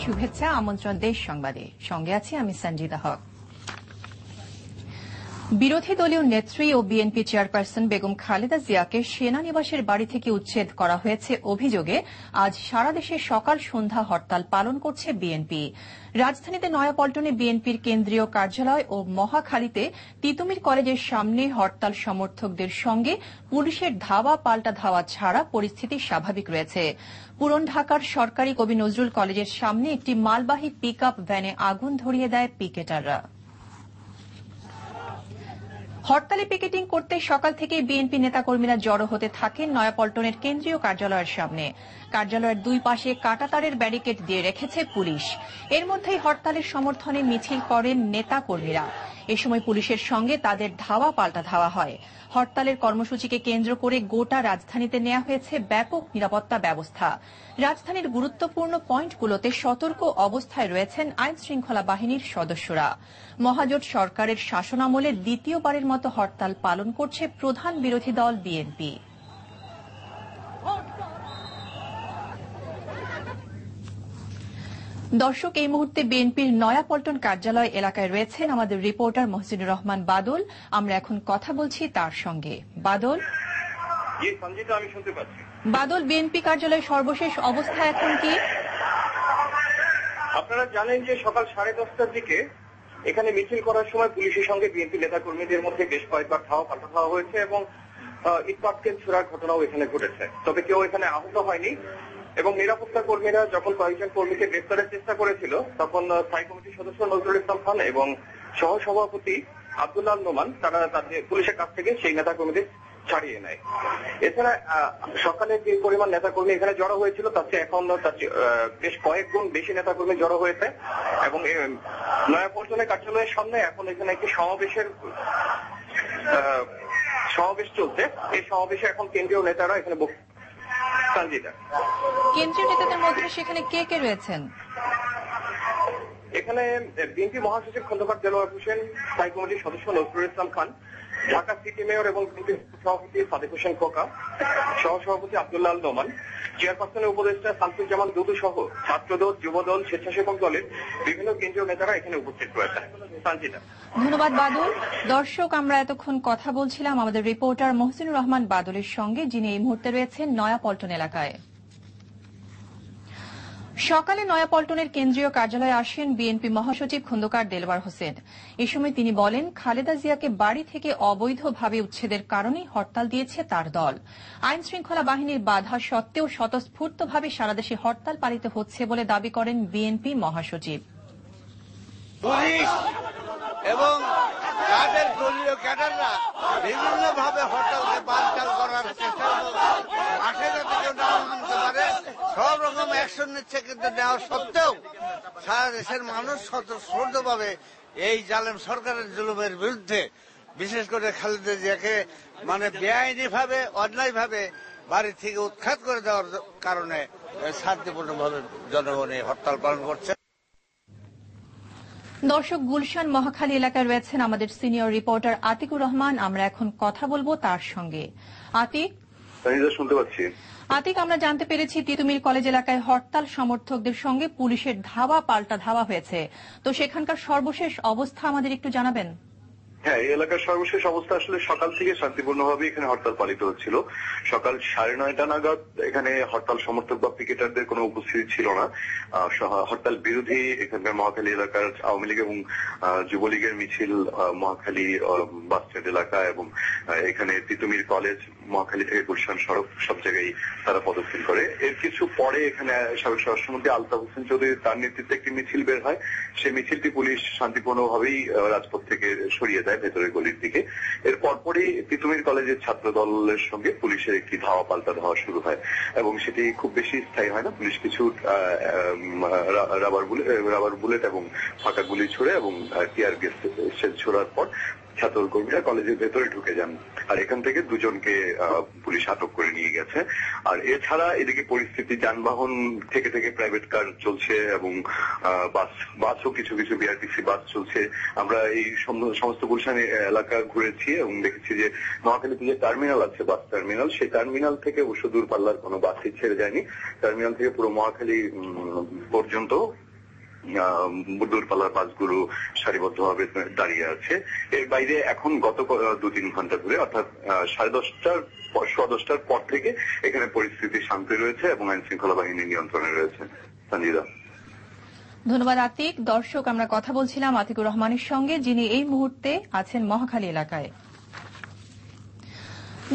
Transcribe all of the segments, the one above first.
শুভেচ্ছা আমন্ত্রণ দেশ সংবাদে সঙ্গে আছি আমি সঞ্জিতা হক। বিরোধী দলীয় নেত্রী ও বিএনপি চেয়ারপারসন বেগম খালেদা জিয়াকে সেনানিবাসের বাড়ি থেকে উচ্ছেদ করা হয়েছে অভিযোগে আজ সারা দেশে সকাল সন্ধ্যা হরতাল পালন করছে বিএনপি। রাজধানীতে নয়াপল্টনে বিএনপির কেন্দ্রীয় কার্যালয় ও মহাখালীতে তিতুমির কলেজের সামনে হরতাল সমর্থকদের সঙ্গে পুলিশের ধাওয়া পাল্টা ধাওয়া ছাড়া পরিস্থিতি স্বাভাবিক রয়েছে। পুরান ঢাকার সরকারি কবি নজরুল কলেজের সামনে একটি মালবাহী পিকআপ ভ্যানে আগুন ধরিয়ে দেয় পিকেটাররা। হরতালে পিকেটিং করতে সকাল থেকে বিএনপি নেতাকর্মীরা জড়ো হতে থাকেন নয়াপল্টনের কেন্দ্রীয় কার্যালয়ের সামনে। কার্যালয়ের দুই পাশে কাঁটাতারের ব্যারিকেড দিয়ে রেখেছে পুলিশ। এর মধ্যেই হরতালের সমর্থনে মিছিল করেন নেতাকর্মীরা। এ সময় পুলিশের সঙ্গে তাদের ধাওয়া পাল্টা ধাওয়া হয়। হরতালের কর্মসূচিকে কেন্দ্র করে গোটা রাজধানীতে নেওয়া হয়েছে ব্যাপক নিরাপত্তা ব্যবস্থা। রাজধানীর গুরুত্বপূর্ণ পয়েন্টগুলোতে সতর্ক অবস্থায় রয়েছেন আইন শৃঙ্খলা বাহিনীর সদস্যরা। মহাজোট সরকারের শাসনামলে দ্বিতীয়বারের মতো হরতাল পালন করছে প্রধান বিরোধী দল বিএনপি। দর্শক, এই মুহূর্তে বিএনপির নয়াপল্টন কার্যালয় এলাকায় রয়েছেন আমাদের রিপোর্টার মহসিনুর রহমান বাদল। আমরা এখন কথা বলছি তার সঙ্গে। বাদল, আমি শুনতে পাচ্ছি। বাদল, বিএনপি কার্যালয়ের সর্বশেষ অবস্থা এখন কি? আপনারা জানেন যে সকাল 10:30টার দিকে এখানে মিছিল করার সময় পুলিশের সঙ্গে বিএনপি নেতা কর্মীদের মধ্যে বেশ কয়েকবার ধাওয়া পাল্টা ধাওয়া হয়েছে এবং ইটপাটকেল ছোড়ার ঘটনাও এখানে ঘটেছে। তবে কেউ এখানে আহত হয়নি এবং নিরাপত্তা কর্মীরা যখন কয়েকজন কর্মীকে গ্রেফতারের চেষ্টা করেছিল তখন স্থায়ী কমিটির সদস্য নজরুল ইসলাম খান এবং সহসভাপতি আব্দুল্লাহ নোমান তারা তাদের পুলিশের কাছ থেকে সেই নেতা কর্মীদের ছাড়িয়ে নেয়। এছাড়া সকালে যে পরিমাণ নেতাকর্মী এখানে জড়ো হয়েছিল তার চেয়ে এখন বেশ কয়েক গুণ বেশি নেতাকর্মী জড়ো হয়েছে এবং নয়াপল্টনের কার্যালয়ের সামনে এখন এখানে একটি সমাবেশ চলছে। এই সমাবেশে এখন কেন্দ্রীয় নেতারা এখানে কেন্দ্রীয় নেতাদের মধ্যে সেখানে কে কে রয়েছেন? এখানে বিএনপি মহাসচিব খন্দকার দেলোয়ার হোসেন, স্থায়ী কমিটির সদস্য নজরুল ইসলাম খান, ঢাকা সিটি মেয়র এবং বিএনপি সভাপতি সাদেক হোসেন খোকা, সহসভাপতি আব্দুল্লাহ নোমান, চেয়ারপারসনের উপদেষ্টা শামসুজ্জামান দুদু সহ ছাত্রদল, যুবদল, স্বেচ্ছাসেবক দলের বিভিন্ন কেন্দ্রীয় নেতারা এখানে উপস্থিত রয়েছেন। ধন্যবাদ বাদল। দর্শক, আমরা এতক্ষণ কথা বলছিলাম আমাদের রিপোর্টার মহসিনুর রহমান বাদলের সঙ্গে, যিনি এই মুহূর্তে রয়েছেন নয়াপল্টন এলাকায়। সকালে নয়াপল্টনের কেন্দ্রীয় কার্যালয়ে আসেন বিএনপি মহাসচিব খন্দকার দেলোয়ার হোসেন। এ সময় তিনি বলেন, খালেদা জিয়াকে বাড়ি থেকে অবৈধভাবে উচ্ছেদের কারণেই হরতাল দিয়েছে তার দল। আইন শৃঙ্খলা বাহিনীর বাধা সত্ত্বেও স্বতঃস্ফূর্তভাবে সারা দেশে হরতাল পালিত হচ্ছে বলে দাবি করেন বিএনপি মহাসচিব। পুলিশ এবং তাদের দলীয় ক্যাডাররা বিভিন্নভাবে হরতালকে বানচাল করার চেষ্টা মাঠে যাতে কেউ না মানতে পারে সব রকম অ্যাকশন নিচ্ছে, কিন্তু নেওয়া সত্ত্বেও সারা দেশের মানুষ স্বতঃস্ফূর্তভাবে এই জালেম সরকারের জুলুমের বিরুদ্ধে, বিশেষ করে খালেদা জিয়াকে বেআইনি ভাবে অন্যায়ভাবে বাড়ি থেকে উৎখাত করে দেওয়ার কারণে শান্তিপূর্ণভাবে জনগণ এই হরতাল পালন করছে। দর্শক, গুলশান মহাখালী এলাকায় রয়েছেন আমাদের সিনিয়র রিপোর্টার আতিকুর রহমান। আমরা এখন কথা বলবো তার সঙ্গে। আতিক, শুনতে পাচ্ছি। আতিক, আমরা জানতে পেরেছি তিতুমির কলেজ এলাকায় হরতাল সমর্থকদের সঙ্গে পুলিশের ধাওয়া পাল্টা ধাওয়া হয়েছে। তো সেখানকার সর্বশেষ অবস্থা আমাদের একটু জানাবেন। হ্যাঁ, এই এলাকার সর্বশেষ অবস্থা আসলে সকাল থেকে শান্তিপূর্ণভাবে এখানে হরতাল পালিত হচ্ছিল। সকাল 9:30 নাগাদ এখানে হরতাল সমর্থক বা পিকেটারদের কোনো উপস্থিতি ছিল না। হরতাল বিরোধী এখানকার মহাখালী এলাকার আওয়ামী লীগ এবং যুবলীগের মিছিল মহাখালী বাস স্ট্যান্ড এলাকা এবং এখানে তিতুমির কলেজ, মহাখালী থেকে গুলশান সড়ক সব জায়গায় তারা প্রদর্শন করে। এর কিছু পরে এখানে সাবেক স্বরাষ্ট্রমন্ত্রী আলতাফ হোসেন চৌধুরী তার নেতৃত্বে একটি মিছিল বের হয়। সেই মিছিলটি পুলিশ শান্তিপূর্ণভাবেই রাজপথ থেকে সরিয়ে দেয় ভেতরের গলির দিকে। এর পরপরই তিতুমির কলেজের ছাত্র দলের সঙ্গে পুলিশের একটি ধাওয়া পাল্টা ধাওয়া শুরু হয় এবং সেটি খুব বেশি স্থায়ী হয় না। পুলিশ কিছু রাবার বুলেট এবং ফাঁকা গুলি ছোড়ে এবং টিয়ার গ্যাস ছোড়ার পর ছাত্রকর্মীরা কলেজের ভেতরে ঢুকে যান আর এখান থেকে দুজনকে পুলিশ আটক করে নিয়ে গেছে। আর এছাড়া এদিকে পরিস্থিতি যানবাহন থেকে থেকে প্রাইভেট কার চলছে এবং বাসও কিছু কিছু বিআরটিসি বাস চলছে। আমরা এই সমস্ত গুলশান এলাকা ঘুরেছি এবং দেখেছি যে মহাখালীতে যে টার্মিনাল আছে, বাস টার্মিনাল, সেই টার্মিনাল থেকে অবশ্য দূরপাল্লার কোনো বাসই ছেড়ে যায়নি। টার্মিনাল থেকে পুরো মহাখালী পর্যন্ত দূরপাল্লার বাসগুলো সারিবদ্ধভাবে দাঁড়িয়ে আছে। এর বাইরে এখন গত 2-3 ঘন্টা ধরে অর্থাৎ 10:30টার পর থেকে এখানে পরিস্থিতি শান্ত রয়েছে এবং আইন শৃঙ্খলা বাহিনী নিয়ন্ত্রণে রয়েছে। সঞ্জিদা, ধন্যবাদ আতিক। দর্শক, আমরা কথা বলছিলাম আতিকুর রহমানের সঙ্গে, যিনি এই মুহূর্তে আছেন মহাখালী এলাকায়।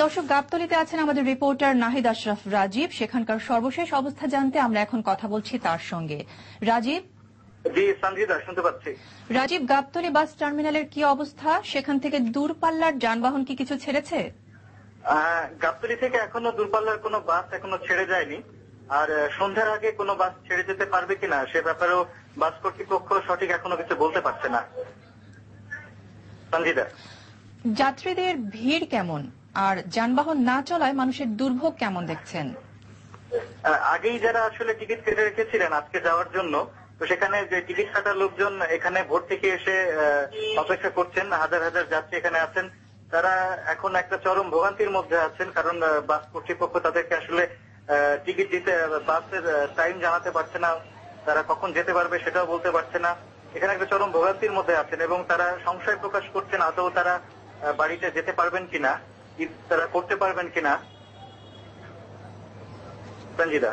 দর্শক, গাবতলীতে আছেন আমাদের রিপোর্টার নাহিদ আশরাফ রাজীব। সেখানকার সর্বশেষ অবস্থা জানতে আমরা এখন কথা বলছি তার সঙ্গে। রাজীব। জি সঞ্জিদা, শুনতে পাচ্ছি। রাজীব, গাবতলী বাস টার্মিনালের কি অবস্থা? সেখান থেকে দূরপাল্লার যানবাহন কি কিছু ছেড়েছে? গাবতলী থেকে এখনো দূরপাল্লার কোনো বাস এখনো ছেড়ে যায়নি। আর সন্ধ্যার আগে কোনো বাস ছেড়ে যেতে পারবে কিনা সে ব্যাপারেও বাস কর্তৃপক্ষ সঠিক এখনো কিছু বলতে পারছে না। সঞ্জিদা, যাত্রীদের ভিড় কেমন আর যানবাহন না চলায় মানুষের দুর্ভোগ কেমন দেখছেন? আগেই যারা আসলে টিকিট কেটে রেখেছিলেন আজকে যাওয়ার জন্য, তো সেখানে যে টিকিট কাটার লোকজন এখানে ভোর থেকে এসে অপেক্ষা করছেন, হাজার হাজার যাত্রী এখানে আছেন, তারা এখন একটা চরম ভোগান্তির মধ্যে আছেন। কারণ বাস কর্তৃপক্ষ তাদেরকে আসলে টিকিট দিতে, বাসের টাইম জানাতে পারছে না, তারা কখন যেতে পারবে সেটাও বলতে পারছে না। এখানে একটা চরম ভোগান্তির মধ্যে আছেন এবং তারা সংশয় প্রকাশ করছেন আদৌ তারা বাড়িতে যেতে পারবেন কিনা, তারা করতে পারবেন কিনা। সঞ্জিদা,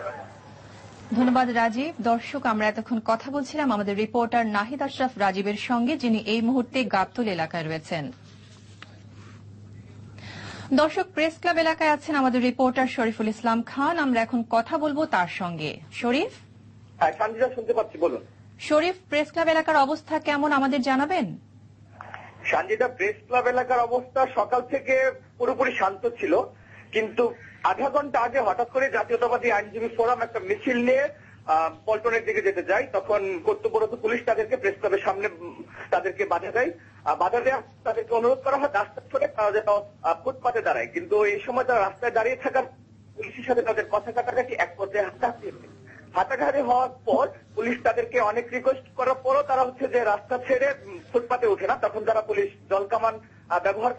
ধন্যবাদ রাজীব। দর্শক, আমরা এতক্ষণ কথা বলছিলাম আমাদের রিপোর্টার নাহিদ আশরাফ রাজীবের সঙ্গে, যিনি এই মুহূর্তে গাবতলী এলাকায় রয়েছেন। দর্শক, প্রেস ক্লাব এলাকায় আছেন আমাদের রিপোর্টার শরীফুল ইসলাম খান। আমরা এখন কথা বলবো তার সঙ্গে। শরীফ। সঞ্জিদা, শুনতে পাচ্ছি, বলুন। শরীফ, প্রেস ক্লাব এলাকার অবস্থা কেমন আমাদের জানাবেন? সঞ্জিদা, প্রেস ক্লাব এলাকার অবস্থা সকাল থেকে পুরোপুরি শান্ত ছিল, কিন্তু আধা ঘন্টা আগে হঠাৎ করে জাতীয়তাবাদী আইনজীবী ফোরাম একটা মিছিল নিয়ে পল্টনের দিকে যেতে যায়। তখন কর্তব্যরত পুলিশ তাদেরকে প্রেস ক্লাবের সামনে তাদেরকে বাধা দেয়। বাধা দেওয়া তাদেরকে অনুরোধ করা হয় রাস্তা ছেড়ে তারা যেন ফুটপাতে দাঁড়ায়, কিন্তু এই সময় তারা রাস্তায় দাঁড়িয়ে থাকার পুলিশের সাথে তাদের কথা কাটাকাটি, এক পর্যায়ে হাতাঘাতি হওয়ার পর পুলিশ তাদেরকে অনেক রিকোয়েস্ট করার পরও তারা যে রাস্তা ছেড়ে ফুটপাতে ওঠে না। তখন তারা পুলিশ জলকামান ব্যবহার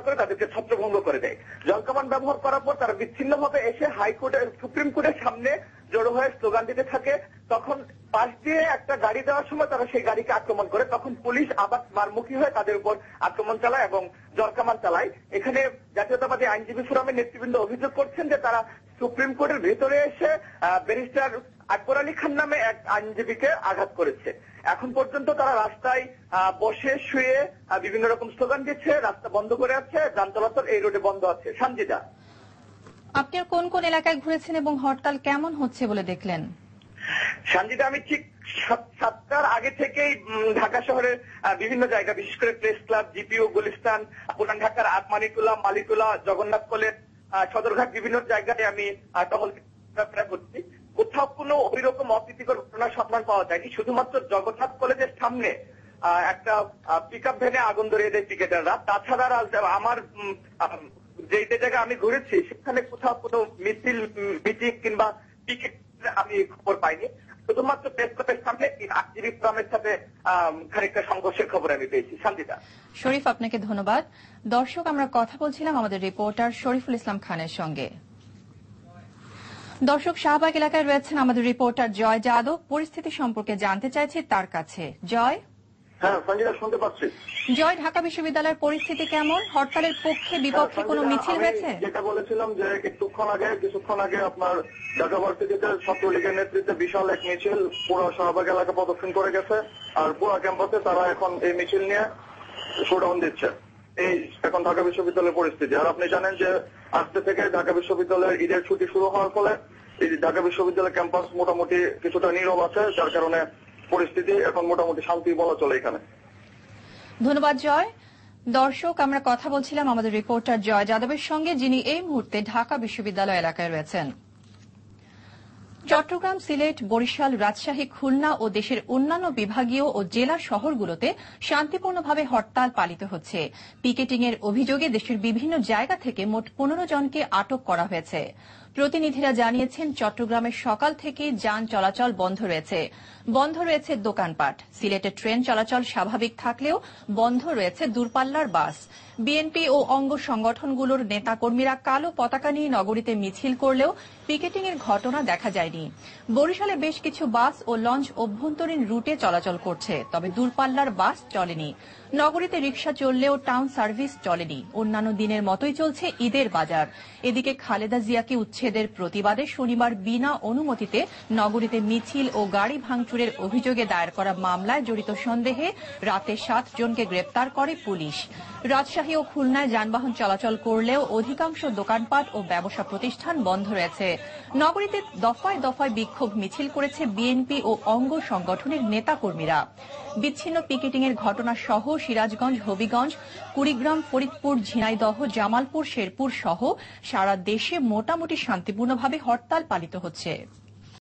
করে তাদেরকে ছত্রভঙ্গ করে দেয়। জলকামান ব্যবহার করার পর তারা বিচ্ছিন্নভাবে এসে হাইকোর্টের, সুপ্রিম কোর্টের সামনে জড়ো হয়ে স্লোগান দিতে থাকে। তখন পাশ দিয়ে একটা গাড়ি দেওয়ার সময় তারা সেই গাড়িকে আক্রমণ করে। তখন পুলিশ আবার মারমুখী হয়ে তাদের উপর আক্রমণ চালায় এবং জলকামান চালায়। এখানে জাতীয়তাবাদী আইনজীবী ফোরামের নেতৃবৃন্দ অভিযোগ করছেন যে তারা সুপ্রিম কোর্টের ভেতরে এসে ব্যারিস্টার আকবর আলী খান নামে এক আইনজীবীকে আঘাত করেছে। এখন পর্যন্ত তারা রাস্তায় বসে শুয়ে বিভিন্ন রকম স্লোগান দিচ্ছে, রাস্তা বন্ধ করে আছে, যান চলাচল এই রোডে বন্ধ আছে। সঞ্জিদা, আপনি কোন কোন এলাকায় ঘুরেছেন এবং হরতাল কেমন হচ্ছে বলে দেখলেন? সঞ্জিদা, আমি ঠিক 7টার আগে থেকেই ঢাকা শহরের বিভিন্ন জায়গা, বিশেষ করে প্রেস ক্লাব, জিপিও, গুলিস্তান, পুরান ঢাকার আটমানিটোলা, মালিটোলা, জগন্নাথ কলেজ, সদরঘাট, বিভিন্ন জায়গায় আমি টহল করছি। কোথাও কোনো ওই রকম অপ্রীতিকর ঘটনার সন্ধান পাওয়া যায়নি। শুধুমাত্র জগন্নাথ কলেজের সামনে একটা পিকআপ ভ্যানে আগুন ধরিয়ে দেয় পিকেটাররা। তাছাড়া আমার যে জায়গা আমি ঘুরেছি সেখানে কোথাও কোনো মিছিল, মিটিং কিংবা পিকেট আমি খবর পাইনি। শুধুমাত্র প্রেস ক্লাবের সামনে আইনজীবী ফোরামের সাথে খানিকটা সংঘর্ষের খবর আমি পেয়েছি। শান্তিদা। শরীফ, আপনাকে ধন্যবাদ। দর্শক, আমরা কথা বলছিলাম আমাদের রিপোর্টার শরীফুল ইসলাম খানের সঙ্গে। দর্শক, শাহবাগ এলাকায় রয়েছেন আমাদের রিপোর্টার জয় যাদব। পরিস্থিতি সম্পর্কে জানতে চাইছি তার কাছে। জয়। হ্যাঁ সঞ্জিদা, শুনতে পাচ্ছি। জয়, ঢাকা বিশ্ববিদ্যালয়ের পরিস্থিতি কেমন? হরতালের পক্ষে বিপক্ষে কোনো মিছিল হয়েছে? যেটা বলেছিলাম যে কিছুক্ষণ আগে আপনার ঢাকা ভার্সিটিতে ছাত্রলীগের নেতৃত্বে বিশাল এক মিছিল পুরো শাহবাগ এলাকা প্রদর্শন করে গেছে। আর পুরো ক্যাম্পাসে তারা এখন এই মিছিল নিয়ে শোডাউন দিচ্ছে। এই এখন ঢাকা বিশ্ববিদ্যালয়ের পরিস্থিতি। আর আপনি জানেন যে আজকে থেকে ঢাকা বিশ্ববিদ্যালয়ের ঈদের ছুটি শুরু হওয়ার ফলে এই ঢাকা বিশ্ববিদ্যালয় ক্যাম্পাস মোটামুটি কিছুটা নীরব আছে, যার কারণে পরিস্থিতি এখন মোটামুটি শান্তি বলা চলে এখানে। ধন্যবাদ জয়। দর্শক, আমরা কথা বলছিলাম আমাদের রিপোর্টার জয় যাদবের সঙ্গে, যিনি এই মুহূর্তে ঢাকা বিশ্ববিদ্যালয় এলাকায় রয়েছেন। চট্টগ্রাম, সিলেট, বরিশাল, রাজশাহী, খুলনা ও দেশের অন্যান্য বিভাগীয় ও জেলা শহরগুলোতে শান্তিপূর্ণভাবে হরতাল পালিত হচ্ছে। পিকেটিংয়ের অভিযোগে দেশের বিভিন্ন জায়গা থেকে মোট 15 জনকে আটক করা হয়েছে। প্রতিনিধিরা জানিয়েছেন চট্টগ্রামের সকাল থেকে যান চলাচল বন্ধ রয়েছে দোকানপাট। সিলেটে ট্রেন চলাচল স্বাভাবিক থাকলেও বন্ধ রয়েছে দূরপাল্লার বাস। বিএনপি ও অঙ্গ সংগঠনগুলোর নেতাকর্মীরা কালো পতাকা নিয়ে নগরীতে মিছিল করলেও পিকেটিংয়ের ঘটনা দেখা যায়নি। বরিশালে বেশ কিছু বাস ও লঞ্চ অভ্যন্তরীণ রুটে চলাচল করছে, তবে দূরপাল্লার বাস চলেনি। নগরীতে রিকশা চললেও টাউন সার্ভিস চলেনি। অন্যান্য দিনের মতোই চলছে ঈদের বাজার। এদিকে খালেদা জিয়াকে উচ্ছেদের প্রতিবাদে শনিবার বিনা অনুমতিতে নগরীতে মিছিল ও গাড়ি ভাঙচুরের অভিযোগে দায়ের করা মামলায় জড়িত সন্দেহে রাতে 7 জনকে গ্রেপ্তার করে পুলিশ। রাজশাহী ও খুলনায় যানবাহন চলাচল করলেও অধিকাংশ দোকানপাট ও ব্যবসা প্রতিষ্ঠান বন্ধ রয়েছে। নগরীতে দফায় দফায় বিক্ষোভ মিছিল করেছে বিএনপি ও অঙ্গ সংগঠনের নেতাকর্মীরা। বিচ্ছিন্ন পিকেটিংয়ের ঘটনা সহ সিরাজগঞ্জ, হবিগঞ্জ, কুড়িগ্রাম, ফরিদপুর, ঝিনাইদহ, জামালপুর, শেরপুর সহ সারা দেশে মোটামুটি শান্তিপূর্ণভাবে হরতাল পালিত হচ্ছে।